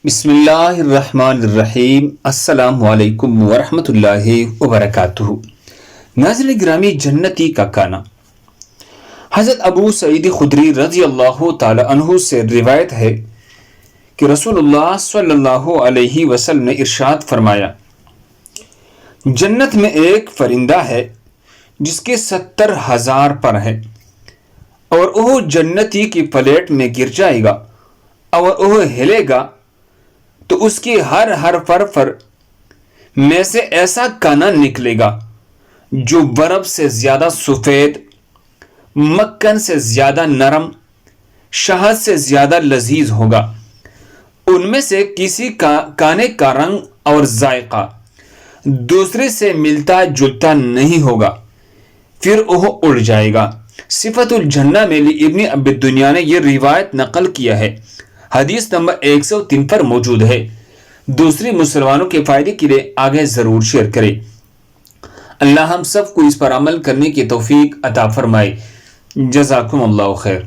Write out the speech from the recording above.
بسم اللہ الرحمن الرحیم۔ السلام علیکم ورحمۃ اللہ وبرکاتہ۔ ناظرین گرامی، جنتی کا کھانا۔ حضرت ابو سعید خدری رضی اللہ تعالی عنہ سے روایت ہے کہ رسول اللہ صلی اللہ علیہ وسلم نے ارشاد فرمایا، جنت میں ایک فرندہ ہے جس کے 70,000 پر ہیں، اور وہ جنتی کی پلیٹ میں گر جائے گا اور وہ ہلے گا تو اس کی ہر پر میں سے ایسا کانا نکلے گا جو برف سے زیادہ سفید، مکھن سے زیادہ نرم، شہد سے زیادہ لذیذ ہوگا۔ ان میں سے کسی کانے کا رنگ اور ذائقہ دوسرے سے ملتا جلتا نہیں ہوگا، پھر وہ اڑ جائے گا۔ صفت الجنہ میں ابن ابی دنیا نے یہ روایت نقل کیا ہے، حدیث نمبر 103 پر موجود ہے۔ دوسری مسلمانوں کے فائدے کے لیے آگے ضرور شیئر کریں۔ اللہ ہم سب کو اس پر عمل کرنے کی توفیق عطا فرمائے۔ جزاکم اللہ خیر۔